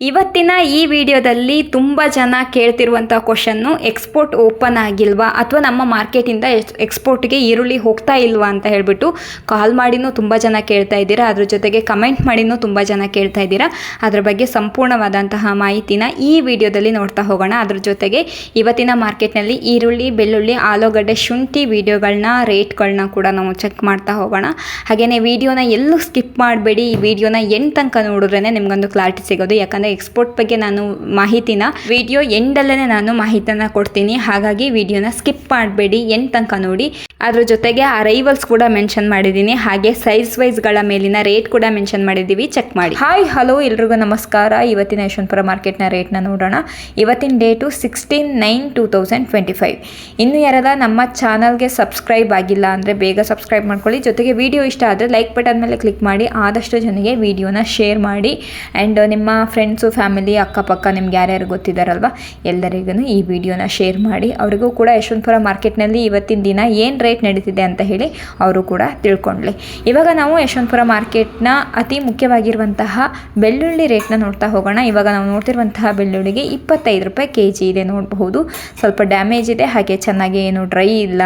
ಇವತ್ತಿನ ಈ ವಿಡಿಯೋದಲ್ಲಿ ತುಂಬ ಜನ ಕೇಳ್ತಿರುವಂಥ ಕ್ವಶನ್ನು ಎಕ್ಸ್ಪೋರ್ಟ್ ಓಪನ್ ಆಗಿಲ್ವಾ ಅಥವಾ ನಮ್ಮ ಮಾರ್ಕೆಟಿಂದ ಎಕ್ಸ್ಪೋರ್ಟ್ಗೆ ಈರುಳ್ಳಿ ಹೋಗ್ತಾ ಇಲ್ವಾ ಅಂತ ಹೇಳಿಬಿಟ್ಟು ಕಾಲ್ ಮಾಡಿನೂ ತುಂಬ ಜನ ಕೇಳ್ತಾ ಇದ್ದೀರಾ. ಅದ್ರ ಜೊತೆಗೆ ಕಮೆಂಟ್ ಮಾಡಿನೂ ತುಂಬ ಜನ ಕೇಳ್ತಾ ಇದ್ದೀರಾ. ಅದ್ರ ಬಗ್ಗೆ ಸಂಪೂರ್ಣವಾದಂತಹ ಮಾಹಿತಿನ ಈ ವಿಡಿಯೋದಲ್ಲಿ ನೋಡ್ತಾ ಹೋಗೋಣ. ಅದ್ರ ಜೊತೆಗೆ ಇವತ್ತಿನ ಮಾರ್ಕೆಟ್ನಲ್ಲಿ ಈರುಳ್ಳಿ, ಬೆಳ್ಳುಳ್ಳಿ, ಆಲೂಗಡ್ಡೆ, ಶುಂಠಿ ವಿಡಿಯೋಗಳನ್ನ ರೇಟ್ಗಳನ್ನ ಕೂಡ ನಾವು ಚೆಕ್ ಮಾಡ್ತಾ ಹೋಗೋಣ. ಹಾಗೆಯೇ ವಿಡಿಯೋನ ಎಲ್ಲೂ ಸ್ಕಿಪ್ ಮಾಡಬೇಡಿ. ಈ ವಿಡಿಯೋನ ಎಂಡ್ ತನಕ ನೋಡಿದ್ರೇ ನಿಮಗೊಂದು ಕ್ಲಾರಿಟಿ ಸಿಗೋದು. ಯಾಕಂದರೆ ಎಕ್ಸ್ಪೋರ್ಟ್ ಬಗ್ಗೆ ನಾನು ಮಾಹಿತಿನ ವಿಡಿಯೋ ಎಂಡಲ್ಲೇ ನಾನು ಮಾಹಿತಿನ ಕೊಡ್ತೀನಿ. ಹಾಗಾಗಿ ವಿಡಿಯೋನ ಸ್ಕಿಪ್ ಮಾಡಬೇಡಿ, ಎಂಡ್ ತನಕ ನೋಡಿ. ಅದ್ರ ಜೊತೆಗೆ ಅರೈವಲ್ಸ್ ಕೂಡ ಮೆನ್ಷನ್ ಮಾಡಿದ್ದೀನಿ. ಹಾಗೆ ಸೈಜ್ ವೈಸ್ಗಳ ಮೇಲಿನ ರೇಟ್ ಕೂಡ ಮೆನ್ಷನ್ ಮಾಡಿದ್ದೀವಿ, ಚೆಕ್ ಮಾಡಿ. ಹಾಯ್ ಹಲೋ ಎಲ್ರಿಗೂ ನಮಸ್ಕಾರ. ಇವತ್ತಿನ ಯಶವಂತಪುರ ಮಾರ್ಕೆಟ್ನ ರೇಟ್ನ ನೋಡೋಣ. ಇವತ್ತಿನ ಡೇಟು 16/9/2025. ಇನ್ನು ಯಾರಾದ ನಮ್ಮ ಚಾನಲ್ಗೆ ಸಬ್ಸ್ಕ್ರೈಬ್ ಆಗಿಲ್ಲ ಅಂದರೆ ಬೇಗ ಸಬ್ಸ್ಕ್ರೈಬ್ ಮಾಡ್ಕೊಳ್ಳಿ. ಜೊತೆಗೆ ವಿಡಿಯೋ ಇಷ್ಟ ಆದರೆ ಲೈಕ್ ಬಟನ್ ಮೇಲೆ ಕ್ಲಿಕ್ ಮಾಡಿ ಆದಷ್ಟು ಜನಗೆ ವಿಡಿಯೋನ ಶೇರ್ ಮಾಡಿ. ಆ್ಯಂಡ್ ನಿಮ್ಮ ಫ್ರೆಂಡ್ಸು, ಫ್ಯಾಮಿಲಿ, ಅಕ್ಕಪಕ್ಕ ನಿಮ್ಗೆ ಯಾರ್ಯಾರು ಗೊತ್ತಿದ್ದಾರಲ್ವ ಎಲ್ಲರಿಗೂ ಈ ವಿಡಿಯೋನ ಶೇರ್ ಮಾಡಿ. ಅವರಿಗೂ ಕೂಡ ಯಶವಂತಪುರ ಮಾರ್ಕೆಟ್ನಲ್ಲಿ ಇವತ್ತಿನ ದಿನ ಏನು ರೇಟ್ ನಡೀತಿದೆ ಅಂತ ಹೇಳಿ ಅವರು ಕೂಡ ತಿಳ್ಕೊಳ್ಳಿ. ಇವಾಗ ನಾವು ಯಶವಂತಪುರ ಮಾರ್ಕೆಟ್ನ ಅತಿ ಮುಖ್ಯವಾಗಿರುವಂತಹ ಬೆಳ್ಳುಳ್ಳಿ ರೇಟ್ನ ನೋಡ್ತಾ ಹೋಗೋಣ. ಇವಾಗ ನಾವು ನೋಡ್ತಿರುವಂತಹ ಬೆಳ್ಳುಳ್ಳಿಗೆ 25 ರೂಪಾಯಿ kg ಇದೆ, ನೋಡಬಹುದು. ಸ್ವಲ್ಪ ಡ್ಯಾಮೇಜ್ ಇದೆ, ಹಾಗೆ ಚೆನ್ನಾಗಿ ಏನು ಡ್ರೈ ಇಲ್ಲ,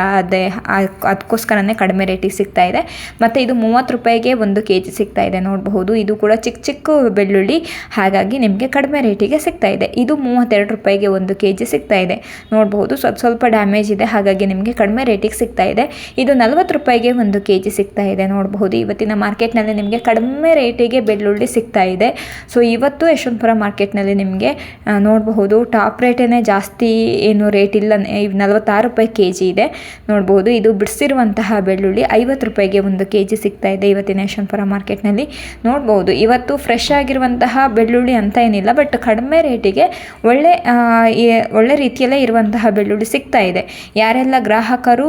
ಅದಕ್ಕೋಸ್ಕರನೇ ಕಡಿಮೆ ರೇಟಿಗೆ ಸಿಗ್ತಾ ಇದೆ. ಮತ್ತು ಇದು 30 ರೂಪಾಯಿಗೆ 1 kg ಸಿಗ್ತಾ ಇದೆ, ನೋಡಬಹುದು. ಇದು ಕೂಡ ಚಿಕ್ಕ ಚಿಕ್ಕ ಬೆಳ್ಳುಳ್ಳಿ, ಹಾಗಾಗಿ ನಿಮಗೆ ಕಡಿಮೆ ರೇಟಿಗೆ ಸಿಗ್ತಾ ಇದೆ. ಇದು 32 ರೂಪಾಯಿಗೆ 1 kg ಸಿಗ್ತಾ ಇದೆ, ನೋಡಬಹುದು. ಸ್ವಲ್ಪ ಡ್ಯಾಮೇಜ್ ಇದೆ, ಹಾಗಾಗಿ ನಿಮಗೆ ಕಡಿಮೆ ರೇಟಿಗೆ ಸಿಗ್ತಾ ಇದೆ. ಇದು 40 ರೂಪಾಯಿಗೆ 1 kg ಸಿಗ್ತಾ ಇದೆ, ನೋಡಬಹುದು. ಇವತ್ತಿನ ಮಾರ್ಕೆಟ್ನಲ್ಲಿ ನಿಮಗೆ ಕಡಿಮೆ ರೇಟಿಗೆ ಬೆಳ್ಳುಳ್ಳಿ ಸಿಗ್ತಾ ಇದೆ. ಸೊ ಇವತ್ತು ಯಶವಂತಪುರ ಮಾರ್ಕೆಟ್ನಲ್ಲಿ ನಿಮಗೆ ನೋಡಬಹುದು ಟಾಪ್ ರೇಟೇ ಜಾಸ್ತಿ ಏನು ರೇಟ್ ಇಲ್ಲ, 46 ರೂಪಾಯಿ kg ಇದೆ, ನೋಡಬಹುದು. ಇದು ಬಿಡಿಸಿರುವಂತಹ ಬೆಳ್ಳುಳ್ಳಿ 50 ರೂಪಾಯಿಗೆ 1 kg ಸಿಗ್ತಾ ಇದೆ ಇವತ್ತಿನ ಯಶವಂತಪುರ ಮಾರ್ಕೆಟ್ನಲ್ಲಿ, ನೋಡಬಹುದು. ಇವತ್ತು ಫ್ರೆಶ್ ಆಗಿರುವಂತಹ ಬೆಳ್ಳುಳ್ಳಿ ಅಂತ ಏನಿಲ್ಲ, ಬಟ್ ಕಡಿಮೆ ರೇಟಿಗೆ ಒಳ್ಳೆ ರೀತಿಯಲ್ಲೇ ಇರುವಂತಹ ಬೆಳ್ಳುಳ್ಳಿ ಸಿಗ್ತಾ ಇದೆ. ಯಾರೆಲ್ಲ ಗ್ರಾಹಕರು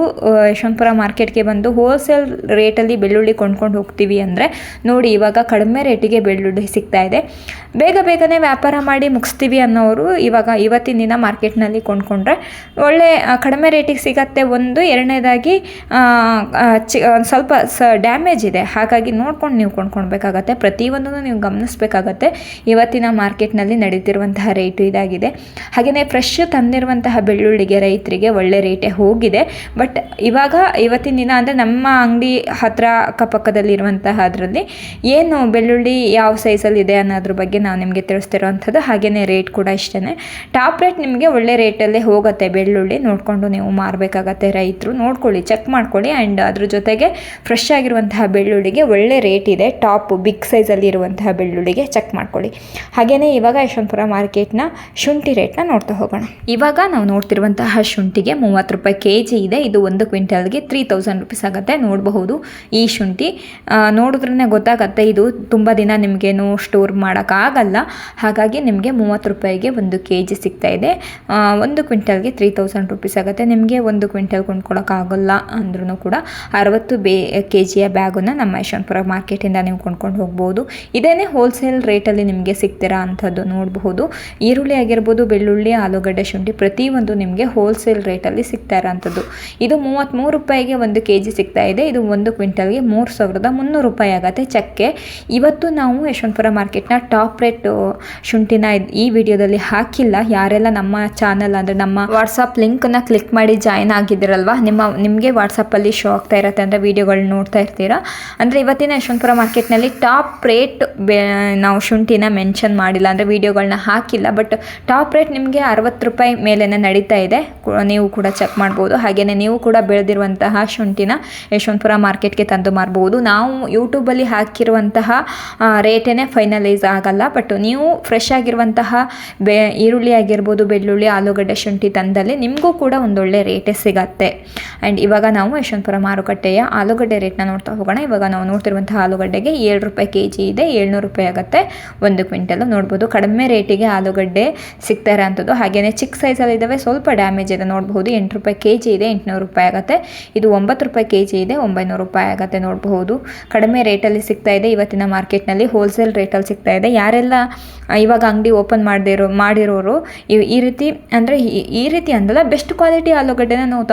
ಯಶವಂತಪುರ ಮಾರ್ಕೆಟ್ಗೆ ಬಂದು ಹೋಲ್ಸೇಲ್ ರೇಟಲ್ಲಿ ಬೆಳ್ಳುಳ್ಳಿ ಕೊಂಡ್ಕೊಂಡು ಹೋಗ್ತೀವಿ ಅಂದರೆ ನೋಡಿ, ಇವಾಗ ಕಡಿಮೆ ರೇಟಿಗೆ ಬೆಳ್ಳುಳ್ಳಿ ಸಿಗ್ತಾ ಇದೆ. ಬೇಗನೆ ವ್ಯಾಪಾರ ಮಾಡಿ ಮುಗಿಸ್ತೀವಿ ಅನ್ನೋರು ಇವತ್ತಿನ ದಿನ ಮಾರ್ಕೆಟ್ನಲ್ಲಿ ಕೊಂಡ್ಕೊಂಡ್ರೆ ಒಳ್ಳೆ ಕಡಿಮೆ ರೇಟಿಗೆ ಸಿಗತ್ತೆ. ಎರಡನೇದಾಗಿ ಸ್ವಲ್ಪ ಡ್ಯಾಮೇಜ್ ಇದೆ, ಹಾಗಾಗಿ ನೋಡ್ಕೊಂಡು ನೀವು ಕೊಂಡ್ಕೊಳ್ಬೇಕಾಗತ್ತೆ. ಪ್ರತಿಯೊಂದನ್ನು ನೀವು ಗಮನಿಸಬೇಕಾಗತ್ತೆ. ಇವತ್ತಿನ ಮಾರ್ಕೆಟ್ನಲ್ಲಿ ನಡೀತಿರುವಂತಹ ರೇಟು ಇದಾಗಿದೆ. ಹಾಗೆಯೇ ಫ್ರೆಶ್ ತಂದಿರುವಂತಹ ಬೆಳ್ಳುಳ್ಳಿಗೆ ರೈತರಿಗೆ ಒಳ್ಳೆ ರೇಟೇ ಹೋಗಿದೆ. ಬಟ್ ಇವತ್ತಿನ ದಿನ ಅಂದರೆ ನಮ್ಮ ಅಂಗಡಿ ಹತ್ರ ಅಕ್ಕಪಕ್ಕದಲ್ಲಿರುವಂತಹ ಅದರಲ್ಲಿ ಏನು ಬೆಳ್ಳುಳ್ಳಿ ಯಾವ ಸೈಜಲ್ಲಿ ಇದೆ ಅನ್ನೋದ್ರ ಬಗ್ಗೆ ನಾವು ನಿಮಗೆ ತಿಳಿಸ್ತಿರೋವಂಥದ್ದು. ಹಾಗೆಯೇ ರೇಟ್ ಕೂಡ ಇಷ್ಟೇ. ಟಾಪ್ ರೇಟ್ ನಿಮಗೆ ಒಳ್ಳೆ ರೇಟಲ್ಲೇ ಹೋಗುತ್ತೆ. ಬೆಳ್ಳುಳ್ಳಿ ನೋಡಿಕೊಂಡು ನೀವು ಮಾರಬೇಕಾಗತ್ತೆ. ರೈತರು ನೋಡ್ಕೊಳ್ಳಿ, ಚೆಕ್ ಮಾಡ್ಕೊಳ್ಳಿ. ಆ್ಯಂಡ್ ಅದ್ರ ಜೊತೆಗೆ ಫ್ರೆಶ್ ಆಗಿರುವಂತಹ ಬೆಳ್ಳುಳ್ಳಿಗೆ ಒಳ್ಳೆ ರೇಟ್ ಇದೆ. ಟಾಪ್ ಬಿಗ್ ಸೈಜಲ್ಲಿ ಇರುವಂತಹ ಬೆಳ್ಳುಳ್ಳಿಗೆ ಚೆಕ್ ಮಾಡ್ಕೊಳ್ಳಿ. ಹಾಗೆಯೇ ಇವಾಗ ಯಶವಂತಪುರ ಮಾರ್ಕೆಟ್ನ ಶುಂಠಿ ರೇಟ್ನ ನೋಡ್ತಾ ಹೋಗೋಣ. ಇವಾಗ ನಾವು ನೋಡ್ತಿರುವಂತಹ ಶುಂಠಿಗೆ 30 ರೂಪಾಯಿ kg ಇದೆ. ಇದು 1 ಕ್ವಿಂಟಲ್ಗೆ 3000 ರೂಪೀಸ್ ಆಗುತ್ತೆ, ನೋಡಬಹುದು. ಈ ಶುಂಠಿ ನೋಡಿದ್ರೇ ಗೊತ್ತಾಗತ್ತೆ, ಇದು ತುಂಬ ದಿನ ನಿಮಗೇನು ಸ್ಟೋರ್ ಮಾಡೋಕ್ಕಾಗಲ್ಲ. ಹಾಗಾಗಿ ನಿಮಗೆ 30 ರೂಪಾಯಿಗೆ 1 kg ಸಿಗ್ತಾ ಇದೆ. 1 ಕ್ವಿಂಟಲ್ಗೆ 3000 ರೂಪೀಸ್ ಆಗುತ್ತೆ. ನಿಮಗೆ 1 ಕ್ವಿಂಟಲ್ ಕೊಂಡ್ಕೊಳ್ಳೋಕ್ಕಾಗಲ್ಲ ಅಂದ್ರೂ ಕೂಡ 60 kg ಬ್ಯಾಗನ್ನು ನಮ್ಮ ಯಶವಂತಪುರ ಮಾರ್ಕೆಟಿಂದ ನೀವು ಕೊಂಡ್ಕೊಂಡು ಹೋಗ್ಬೋದು. ಇದೇನೇ ಹೋಲ್ಸೇಲ್ ರೇಟಲ್ಲಿ ನಿಮಗೆ ಸಿಗ್ತಿರೋ ಅಂಥದ್ದು, ನೋಡಬಹುದು. ಈರುಳ್ಳಿ ಆಗಿರ್ಬೋದು, ಬೆಳ್ಳುಳ್ಳಿ, ಆಲೂಗಡ್ಡೆ, ಶುಂಠಿ ಪ್ರತಿಯೊಂದು ನಿಮಗೆ ಹೋಲ್ಸೇಲ್ ರೇಟಲ್ಲಿ ಸಿಗ್ತಾ ಇರೋಂಥದ್ದು. ಇದು 33 ರೂಪಾಯಿಗೆ 1 kg ಸಿಗ್ತಾ ಇದೆ. ಇದು 1 ಕ್ವಿಂಟಲ್ಗೆ 3300 ರೂಪಾಯಿ ಆಗುತ್ತೆ ಚಕ್ಕೆ. ಇವತ್ತು ನಾವು ಯಶವಂತಪುರ ಮಾರ್ಕೆಟ್ನ ಟಾಪ್ ರೇಟ್ ಶುಂಠಿನ ಈ ವಿಡಿಯೋದಲ್ಲಿ ಹಾಕಿಲ್ಲ. ಯಾರೆಲ್ಲ ನಮ್ಮ ಚಾನಲ್ ಅಂದರೆ ನಮ್ಮ ವಾಟ್ಸಪ್ ಲಿಂಕನ್ನು ಕ್ಲಿಕ್ ಮಾಡಿ ಜಾಯ್ನ್ ಆಗಿದ್ದೀರಲ್ವ, ನಿಮಗೆ ವಾಟ್ಸಪ್ಪಲ್ಲಿ ಶೋ ಆಗ್ತಾ ಇರುತ್ತೆ ಅಂದರೆ ವಿಡಿಯೋಗಳನ್ನ ನೋಡ್ತಾ ಇರ್ತೀರಾ. ಅಂದರೆ ಇವತ್ತಿನ ಯಶವಂತಪುರ ಮಾರ್ಕೆಟ್ನಲ್ಲಿ ಟಾಪ್ ರೇಟ್ ನಾವು ಶುಂಠಿನ ಮೆನ್ಷನ್ ಮಾಡಿಲ್ಲ, ಅಂದರೆ ವಿಡಿಯೋಗಳನ್ನ ಹಾಕಿಲ್ಲ. ಬಟ್ ಟಾಪ್ ರೇಟ್ ನಿಮಗೆ 60 ರೂಪಾಯಿ ಮೇಲೇ ನಡೀತಾ ಇದೆ, ನೀವು ಕೂಡ ಚೆಕ್ ಮಾಡ್ಬೋದು. ಹಾಗೆಯೇ ನೀವು ಕೂಡ ಬೆಳೆದಿರುವಂತಹ ಶುಂಠಿನ ಯಶವಂತಪುರ ಮಾರ್ಕೆಟ್ಗೆ ತಂದು ಮಾರಬಹುದು. ನಾವು ಯೂಟ್ಯೂಬಲ್ಲಿ ಹಾಕಿರುವಂತಹ ರೇಟೇ ಫೈನಲೈಸ್ ಆಗಲ್ಲ. ಬಟ್ ನೀವು ಫ್ರೆಶ್ ಆಗಿರುವಂತಹ ಈರುಳ್ಳಿ ಆಗಿರ್ಬೋದು, ಬೆಳ್ಳುಳ್ಳಿ, ಆಲೂಗಡ್ಡೆ, ಶುಂಠಿ ತಂದಲ್ಲಿ ನಿಮಗೂ ಕೂಡ ಒಂದೊಳ್ಳೆ ರೇಟೇ ಸಿಗತ್ತೆ. ಆ್ಯಂಡ್ ಇವಾಗ ನಾವು ಯಶವಂತಪುರ ಮಾರುಕಟ್ಟೆಯ ಆಲೂಗಡ್ಡೆ ರೇಟ್ನ ನೋಡ್ತಾ ಹೋಗೋಣ. ಇವಾಗ ನಾವು ನೋಡ್ತಿರುವಂತಹ ಆಲೂಗಡ್ಡೆಗೆ 7 ರೂಪಾಯಿ kg ಇದೆ, 700 ರೂಪಾಯಿ ಆಗುತ್ತೆ 1 ಕ್ವಿಂಟಲ್, ನೋಡ್ಬೋದು. ಕಡಿಮೆ ರೇಟಿಗೆ ಆಲೂಗಡ್ಡೆ ಸಿಗ್ತಾ ಇರೋಂಥದ್ದು. ಹಾಗೆಯೇ ಚಿಕ್ಕ ಸೈಜಲ್ಲಿ ಇದ್ದಾವೆ, ಸ್ವಲ್ಪ ಡ್ಯಾಮೇಜ್ ಇದೆ, ನೋಡಬಹುದು. 8 ರೂಪಾಯಿ kg ಇದೆ, 800 ರೂಪಾಯಿ ಆಗುತ್ತೆ. ಇದು 9 ರೂಪಾಯಿ kg ಇದೆ, 900 ರೂಪಾಯಿ ಆಗುತ್ತೆ, ನೋಡಬಹುದು. ಕಡಿಮೆ ರೇಟಲ್ಲಿ ಸಿಗ್ತಾ ಇದೆ ಇವತ್ತಿನ ಮಾರ್ಕೆಟ್ನಲ್ಲಿ, ಹೋಲ್ಸೇಲ್ ರೇಟಲ್ಲಿ ಸಿಗ್ತಾ ಇದೆ. ಯಾರೆಲ್ಲ ಯಾರೆಲ್ಲ ಇವಾಗ ಅಂಗಡಿ ಓಪನ್ ಮಾಡಿರೋರು ಈ ರೀತಿ ಅಂದರೆ ಈ ರೀತಿ ಅಂದಲ್ಲ, ಬೆಸ್ಟ್ ಕ್ವಾಲಿಟಿ ಆಲೂಗಡ್ಡೆನ ನಾವು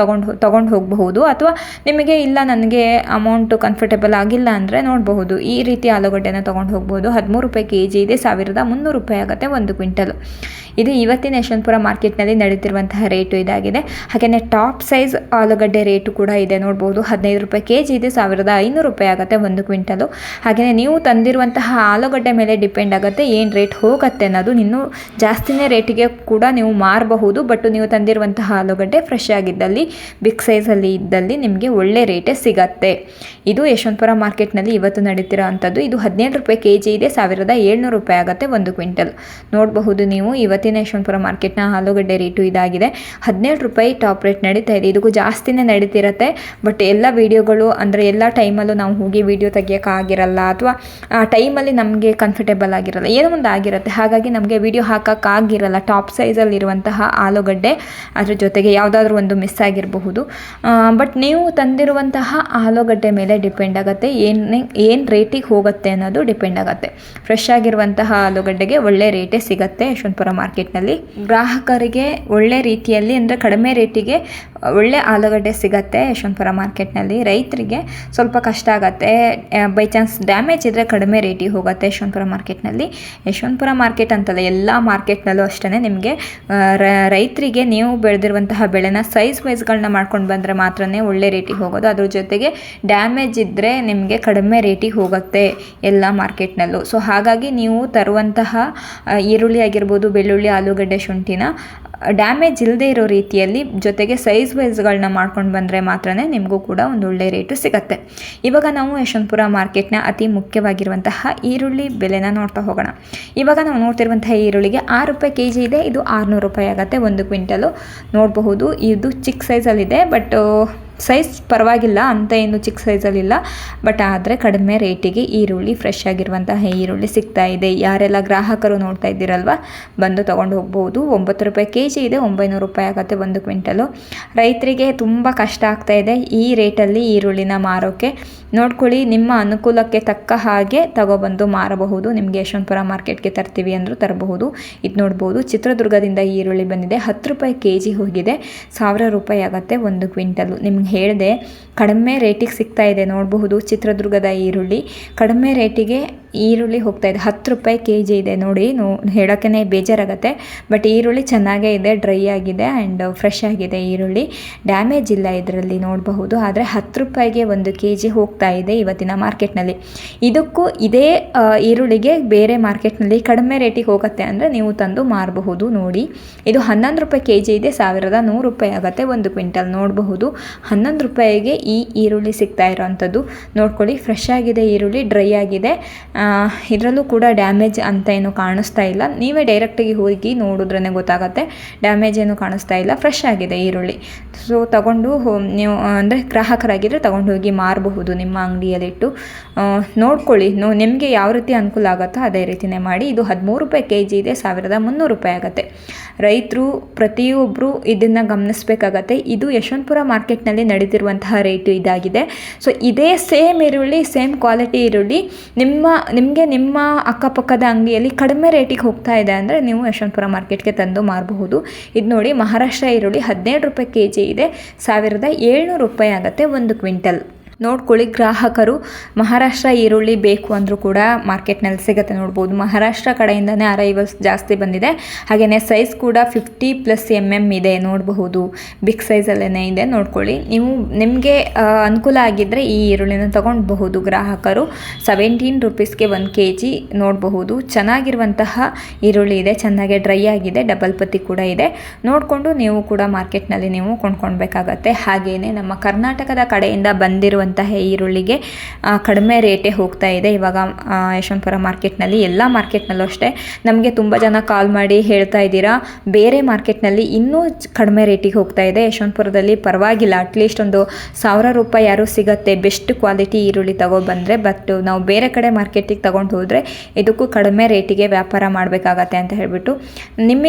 ತೊಗೊಂಡು ಹೋಗಬಹುದು. ಅಥವಾ ನಿಮಗೆ ಇಲ್ಲ ನನಗೆ ಅಮೌಂಟು ಕಂಫರ್ಟೇಬಲ್ ಆಗಿಲ್ಲ ಅಂದರೆ ನೋಡಬಹುದು, ಈ ರೀತಿ ಆಲೂಗಡ್ಡೆನ ತೊಗೊಂಡು ಹೋಗ್ಬೋದು. 13 ರೂಪಾಯಿ kg ಇದೆ, 1300 ರೂಪಾಯಿ ಆಗುತ್ತೆ 1 ಕ್ವಿಂಟಲ್. ಇದು ಇವತ್ತಿನ ಯಶವಂತಪುರ ಮಾರ್ಕೆಟ್ನಲ್ಲಿ ನಡೀತಿರುವಂತಹ ರೇಟು ಇದಾಗಿದೆ. ಹಾಗೆಯೇ ಟಾಪ್ ಸೈಜ್ ಆಲೂಗಡ್ಡೆ ರೇಟು ಕೂಡ ಇದೆ ನೋಡ್ಬೋದು. 15 ರೂಪಾಯಿ kg ಇದೆ, 1500 ರೂಪಾಯಿ ಆಗುತ್ತೆ 1 ಕ್ವಿಂಟಲು. ಹಾಗೆಯೇ ನೀವು ತಂದಿರುವಂತಹ ಆಲೂಗಡ್ಡೆ ಮೇಲೆ ಡಿಪೆಂಡ್ ಆಗುತ್ತೆ ಏನು ರೇಟ್ ಹೋಗುತ್ತೆ ಅನ್ನೋದು. ಇನ್ನೂ ಜಾಸ್ತಿನೇ ರೇಟಿಗೆ ಕೂಡ ನೀವು ಮಾರಬಹುದು. ಬಟ್ ನೀವು ತಂದಿರುವಂತಹ ಆಲೂಗಡ್ಡೆ ಫ್ರೆಶ್ ಆಗಿದ್ದಲ್ಲಿ, ಬಿಗ್ ಸೈಜಲ್ಲಿ ಇದ್ದಲ್ಲಿ ನಿಮಗೆ ಒಳ್ಳೆ ರೇಟೇ ಸಿಗತ್ತೆ. ಇದು ಯಶವಂತಪುರ ಮಾರ್ಕೆಟ್ನಲ್ಲಿ ಇವತ್ತು ನಡೀತಿರೋ ಅಂಥದ್ದು. ಇದು 17 ರೂಪಾಯಿ kg ಇದೆ, 1700 ರೂಪಾಯಿ ಆಗುತ್ತೆ 1 ಕ್ವಿಂಟಲ್. ನೋಡಬಹುದು ನೀವು ಇವತ್ತಿನ ಯಶವಂತಪುರ ಮಾರ್ಕೆಟ್ನ ಆಲೂಗಡ್ಡೆ ರೇಟು ಇದಾಗಿದೆ. 17 ರೂಪಾಯಿ ಟಾಪ್ ರೇಟ್ ನಡೀತಾ ಇದೆ. ಇದಕ್ಕೂ ಜಾಸ್ತಿನೇ ನಡೀತಿರುತ್ತೆ. ಬಟ್ ಎಲ್ಲ ವೀಡಿಯೋಗಳು ಅಂದರೆ ಎಲ್ಲ ಟೈಮಲ್ಲೂ ನಾವು ಹೋಗಿ ವೀಡಿಯೋ ತೆಗಿಯೋಕ್ಕಾಗಿರಲ್ಲ, ಅಥವಾ ಆ ಟೈಮಲ್ಲಿ ನಮಗೆ ಕಂಫರ್ಟೇಬಲ್ ಆಗಿರಲ್ಲ, ಏನೋ ಒಂದು ಆಗಿರುತ್ತೆ. ಹಾಗಾಗಿ ನಮಗೆ ವೀಡಿಯೋ ಹಾಕೋಕ್ಕಾಗಿರಲ್ಲ. ಟಾಪ್ ಸೈಜಲ್ಲಿರುವಂತಹ ಆಲೂಗಡ್ಡೆ ಅದ್ರ ಜೊತೆಗೆ ಯಾವುದಾದ್ರೂ ಒಂದು ಮಿಸ್ ಆಗಿರಬಹುದು. ಬಟ್ ನೀವು ತಂದಿರುವಂತಹ ಆಲೂಗಡ್ಡೆ ಮೇಲೆ ಡಿಪೆಂಡ್ ಆಗುತ್ತೆ, ಏನು ರೇಟಿಗೆ ಹೋಗುತ್ತೆ ಅನ್ನೋದು ಡಿಪೆಂಡ್ ಆಗುತ್ತೆ. ಫ್ರೆಶ್ ಆಗಿರುವಂತಹ ಆಲೂಗಡ್ಡೆಗೆ ಒಳ್ಳೆ ರೇಟೇ ಸಿಗುತ್ತೆ ಯಶವಂತಪುರ ಮಾರ್ಕೆಟ್ನಲ್ಲಿ. ಗ್ರಾಹಕರಿಗೆ ಒಳ್ಳೆ ರೀತಿಯಲ್ಲಿ ಅಂದರೆ ಕಡಿಮೆ ರೇಟಿಗೆ ಒಳ್ಳೆ ಆಲೂಗಡ್ಡೆ ಸಿಗತ್ತೆ ಯಶವಂತಪುರ ಮಾರ್ಕೆಟ್ನಲ್ಲಿ. ರೈತರಿಗೆ ಸ್ವಲ್ಪ ಕಷ್ಟ ಆಗುತ್ತೆ, ಬೈ ಚಾನ್ಸ್ ಡ್ಯಾಮೇಜ್ ಇದ್ದರೆ ಕಡಿಮೆ ರೇಟಿಗೆ ಹೋಗುತ್ತೆ ಯಶವಂತಪುರ ಮಾರ್ಕೆಟ್ನಲ್ಲಿ. ಯಶವಂತಪುರ ಮಾರ್ಕೆಟ್ ಅಂತಲ್ಲ, ಎಲ್ಲ ಮಾರ್ಕೆಟ್ನಲ್ಲೂ ಅಷ್ಟೇ ನಿಮಗೆ ರೈತರಿಗೆ ನೀವು ಬೆಳೆದಿರುವಂತಹ ಬೆಳೆನ ಸೈಜ್ ವೈಸ್ಗಳನ್ನ ಮಾಡ್ಕೊಂಡು ಬಂದರೆ ಮಾತ್ರನೇ ಒಳ್ಳೆ ರೇಟಿಗೆ ಹೋಗೋದು. ಅದ್ರ ಜೊತೆಗೆ ಡ್ಯಾಮೇಜ್ ಇದ್ದರೆ ನಿಮಗೆ ಕಡಿಮೆ ರೇಟಿಗೆ ಹೋಗುತ್ತೆ ಎಲ್ಲ ಮಾರ್ಕೆಟ್ನಲ್ಲೂ. ಸೊ ಹಾಗಾಗಿ ನೀವು ತರುವಂತಹ ಈರುಳ್ಳಿ ಆಗಿರ್ಬೋದು, ಬೆಳ್ಳುಳ್ಳಿ, ಆಲೂಗಡ್ಡೆ, ಶುಂಠಿನ ಡ್ಯಾಮೇಜ್ ಇಲ್ಲದೆ ಇರೋ ರೀತಿಯಲ್ಲಿ ಜೊತೆಗೆ ಸೈಜ್ ವೈಸ್ಗಳನ್ನ ಮಾಡ್ಕೊಂಡು ಬಂದರೆ ಮಾತ್ರನೇ ನಿಮಗೂ ಕೂಡ ಒಂದು ಒಳ್ಳೆ ರೇಟು ಸಿಗುತ್ತೆ. ಇವಾಗ ನಾವು ಯಶವಂತಪುರ ಮಾರ್ಕೆಟ್ನ ಅತಿ ಮುಖ್ಯವಾಗಿರುವಂತಹ ಈರುಳ್ಳಿ ಬೆಲೆನ ನೋಡ್ತಾ ಹೋಗೋಣ. ಇವಾಗ ನಾವು ನೋಡ್ತಿರುವಂತಹ ಈರುಳ್ಳಿಗೆ 6 ರೂಪಾಯಿ kg ಇದೆ, ಇದು 600 ರೂಪಾಯಿ ಆಗುತ್ತೆ 1 ಕ್ವಿಂಟಲು. ನೋಡಬಹುದು ಇದು ಚಿಕ್ಕ ಸೈಜಲ್ಲಿದೆ, ಬಟ್ ಸೈಜ್ ಪರವಾಗಿಲ್ಲ ಅಂತ, ಏನು ಚಿಕ್ಕ ಸೈಜಲ್ಲಿಲ್ಲ. ಬಟ್ ಆದರೆ ಕಡಿಮೆ ರೇಟಿಗೆ ಈರುಳ್ಳಿ, ಫ್ರೆಶ್ ಆಗಿರುವಂತಹ ಈರುಳ್ಳಿ ಸಿಗ್ತಾ ಇದೆ. ಯಾರೆಲ್ಲ ಗ್ರಾಹಕರು ನೋಡ್ತಾ ಇದ್ದೀರಲ್ವ, ಬಂದು ತೊಗೊಂಡು ಹೋಗ್ಬೋದು. 9 ರೂಪಾಯಿ kg ಇದೆ, 900 ರೂಪಾಯಿ ಆಗುತ್ತೆ 1 ಕ್ವಿಂಟಲು. ರೈತರಿಗೆ ತುಂಬ ಕಷ್ಟ ಆಗ್ತಾ ಇದೆ ಈ ರೇಟಲ್ಲಿ ಈರುಳ್ಳಿನ ಮಾರೋಕ್ಕೆ. ನೋಡ್ಕೊಳ್ಳಿ, ನಿಮ್ಮ ಅನುಕೂಲಕ್ಕೆ ತಕ್ಕ ಹಾಗೆ ತಗೊಬಂದು ಮಾರಬಹುದು. ನಿಮಗೆ ಯಶವಂತಪುರ ಮಾರ್ಕೆಟ್ಗೆ ತರ್ತೀವಿ ಅಂದರೂ ತರಬಹುದು. ಇದು ನೋಡ್ಬೋದು, ಚಿತ್ರದುರ್ಗದಿಂದ ಈರುಳ್ಳಿ ಬಂದಿದೆ, 10 ರೂಪಾಯಿ kg ಹೋಗಿದೆ, 1000 ರೂಪಾಯಿ ಆಗುತ್ತೆ 1 ಕ್ವಿಂಟಲು. ನಿಮ್ಗೆ ಹೇಳಿದೆ ಕಡಿಮೆ ರೇಟಿಗೆ ಸಿಗ್ತಾ ಇದೆ. ನೋಡಬಹುದು ಚಿತ್ರದುರ್ಗದ ಈರುಳ್ಳಿ ಕಡಿಮೆ ರೇಟಿಗೆ ಈರುಳ್ಳಿ ಹೋಗ್ತಾ ಇದೆ. 10 ರೂಪಾಯಿ kg ಇದೆ ನೋಡಿ, ಹೇಳೋಕ್ಕೇ ಬೇಜಾರಾಗುತ್ತೆ. ಬಟ್ ಈರುಳ್ಳಿ ಚೆನ್ನಾಗೇ ಇದೆ, ಡ್ರೈ ಆಗಿದೆ ಆ್ಯಂಡ್ ಫ್ರೆಶ್ ಆಗಿದೆ ಈರುಳ್ಳಿ, ಡ್ಯಾಮೇಜ್ ಇಲ್ಲ ಇದರಲ್ಲಿ ನೋಡಬಹುದು. ಆದರೆ 10 ರೂಪಾಯಿಗೆ 1 kg ಹೋಗ್ತಾ ಇದೆ ಇವತ್ತಿನ ಮಾರ್ಕೆಟ್ನಲ್ಲಿ. ಇದಕ್ಕೂ ಇದೇ ಈರುಳ್ಳಿಗೆ ಬೇರೆ ಮಾರ್ಕೆಟ್ನಲ್ಲಿ ಕಡಿಮೆ ರೇಟಿಗೆ ಹೋಗುತ್ತೆ ಅಂದರೆ ನೀವು ತಂದು ಮಾರಬಹುದು. ನೋಡಿ, ಇದು 11 ರೂಪಾಯಿ kg ಇದೆ, 1100 ರೂಪಾಯಿ ಆಗುತ್ತೆ 1 ಕ್ವಿಂಟಲ್. ನೋಡಬಹುದು 11 ರೂಪಾಯಿಗೆ ಈ ಈರುಳ್ಳಿ ಸಿಗ್ತಾ ಇರೋವಂಥದ್ದು. ನೋಡ್ಕೊಳ್ಳಿ, ಫ್ರೆಶ್ ಆಗಿದೆ ಈರುಳ್ಳಿ, ಡ್ರೈ ಆಗಿದೆ, ಇದರಲ್ಲೂ ಕೂಡ ಡ್ಯಾಮೇಜ್ ಅಂತ ಏನು ಕಾಣಿಸ್ತಾ ಇಲ್ಲ. ನೀವೇ ಡೈರೆಕ್ಟಾಗಿ ಹೋಗಿ ನೋಡಿದ್ರೇ ಗೊತ್ತಾಗುತ್ತೆ, ಡ್ಯಾಮೇಜ್ ಏನು ಕಾಣಿಸ್ತಾ ಇಲ್ಲ, ಫ್ರೆಶ್ ಆಗಿದೆ ಈರುಳ್ಳಿ. ಸೊ ತಗೊಂಡು ನೀವು ಅಂದರೆ ಗ್ರಾಹಕರಾಗಿದ್ದರೆ ತಗೊಂಡು ಹೋಗಿ ಮಾರಬಹುದು ನಿಮ್ಮ ಅಂಗಡಿಯಲ್ಲಿಟ್ಟು. ನೋಡ್ಕೊಳ್ಳಿ, ನಿಮಗೆ ಯಾವ ರೀತಿ ಅನುಕೂಲ ಆಗುತ್ತೋ ಅದೇ ರೀತಿಯೇ ಮಾಡಿ. ಇದು 13 ರೂಪಾಯಿ kg ಇದೆ, 1300 ರೂಪಾಯಿ ಆಗುತ್ತೆ. ರೈತರು ಪ್ರತಿಯೊಬ್ಬರು ಇದನ್ನು ಗಮನಿಸಬೇಕಾಗತ್ತೆ. ಇದು ಯಶವಂತಪುರ ಮಾರ್ಕೆಟ್ನಲ್ಲಿ ನಡೀತಿರುವಂತಹ ರೇಟು ಇದಾಗಿದೆ. ಸೊ ಇದೇ ಸೇಮ್ ಈರುಳ್ಳಿ, ಸೇಮ್ ಕ್ವಾಲಿಟಿ ಈರುಳ್ಳಿ ನಿಮಗೆ ನಿಮ್ಮ ಅಕ್ಕಪಕ್ಕದ ಅಂಗಡಿಯಲ್ಲಿ ಕಡಿಮೆ ರೇಟಿಗೆ ಹೋಗ್ತಾ ಇದೆ ಅಂದರೆ ನೀವು ಯಶವಂತಪುರ ಮಾರ್ಕೆಟ್ಗೆ ತಂದು ಮಾರಬಹುದು. ಇದು ನೋಡಿ, ಮಹಾರಾಷ್ಟ್ರ ಈರುಳ್ಳಿ 17 ರೂಪಾಯಿ kg ಇದೆ, 1700 ರೂಪಾಯಿ ಆಗುತ್ತೆ 1 ಕ್ವಿಂಟಲ್. ನೋಡ್ಕೊಳ್ಳಿ, ಗ್ರಾಹಕರು ಮಹಾರಾಷ್ಟ್ರ ಈರುಳ್ಳಿ ಬೇಕು ಅಂದರೂ ಕೂಡ ಮಾರ್ಕೆಟ್ನಲ್ಲಿ ಸಿಗುತ್ತೆ. ನೋಡ್ಬೋದು, ಮಹಾರಾಷ್ಟ್ರ ಕಡೆಯಿಂದನೇ ಅರೈವಲ್ಸ್ ಜಾಸ್ತಿ ಬಂದಿದೆ. ಹಾಗೆಯೇ ಸೈಜ್ ಕೂಡ 50+ mm ಇದೆ, ನೋಡಬಹುದು, ಬಿಗ್ ಸೈಜಲ್ಲೇ ಇದೆ. ನೋಡ್ಕೊಳ್ಳಿ, ನಿಮಗೆ ಅನುಕೂಲ ಆಗಿದ್ದರೆ ಈ ಈರುಳ್ಳಿನ ತೊಗೊಳ್ಬಹುದು ಗ್ರಾಹಕರು. 17 ರೂಪೀಸ್ಗೆ 1 kg ನೋಡಬಹುದು. ಚೆನ್ನಾಗಿರುವಂತಹ ಈರುಳ್ಳಿ ಇದೆ, ಚೆನ್ನಾಗಿ ಡ್ರೈ ಆಗಿದೆ, ಡಬಲ್ ಪತ್ತಿ ಕೂಡ ಇದೆ. ನೋಡಿಕೊಂಡು ನೀವು ಕೂಡ ಮಾರ್ಕೆಟ್ನಲ್ಲಿ ನೀವು ಕೊಂಡ್ಕೊಳ್ಬೇಕಾಗತ್ತೆ. ಹಾಗೆಯೇ ನಮ್ಮ ಕರ್ನಾಟಕದ ಕಡೆಯಿಂದ ಬಂದಿರುವ ಈರುಳ್ಳಿಗೆ ಕಡಿಮೆ ರೇಟೇ ಹೋಗ್ತಾ ಇದೆ ಇವಾಗ ಯಶವಂತಪುರ ಮಾರ್ಕೆಟ್ನಲ್ಲಿ. ಎಲ್ಲ ಮಾರ್ಕೆಟ್ನಲ್ಲೂ ಅಷ್ಟೇ ನಮಗೆ ತುಂಬ ಜನ ಕಾಲ್ ಮಾಡಿ ಹೇಳ್ತಾ ಇದ್ದೀರಾ, ಬೇರೆ ಮಾರ್ಕೆಟ್ನಲ್ಲಿ ಇನ್ನೂ ಕಡಿಮೆ ರೇಟಿಗೆ ಹೋಗ್ತಾ ಇದೆ, ಯಶವಂತಪುರದಲ್ಲಿ ಪರವಾಗಿಲ್ಲ, ಅಟ್ಲೀಸ್ಟ್ ಒಂದು 1000 ರೂಪಾಯಿ ಯಾರು ಸಿಗುತ್ತೆ ಬೆಸ್ಟ್ ಕ್ವಾಲಿಟಿ ಈರುಳ್ಳಿ ತಗೊಬಂದರೆ. ಬಟ್ ನಾವು ಬೇರೆ ಕಡೆ ಮಾರ್ಕೆಟಿಗೆ ತಗೊಂಡು ಹೋದರೆ ಇದಕ್ಕೂ ಕಡಿಮೆ ರೇಟಿಗೆ ವ್ಯಾಪಾರ ಮಾಡಬೇಕಾಗತ್ತೆ ಅಂತ ಹೇಳಿಬಿಟ್ಟು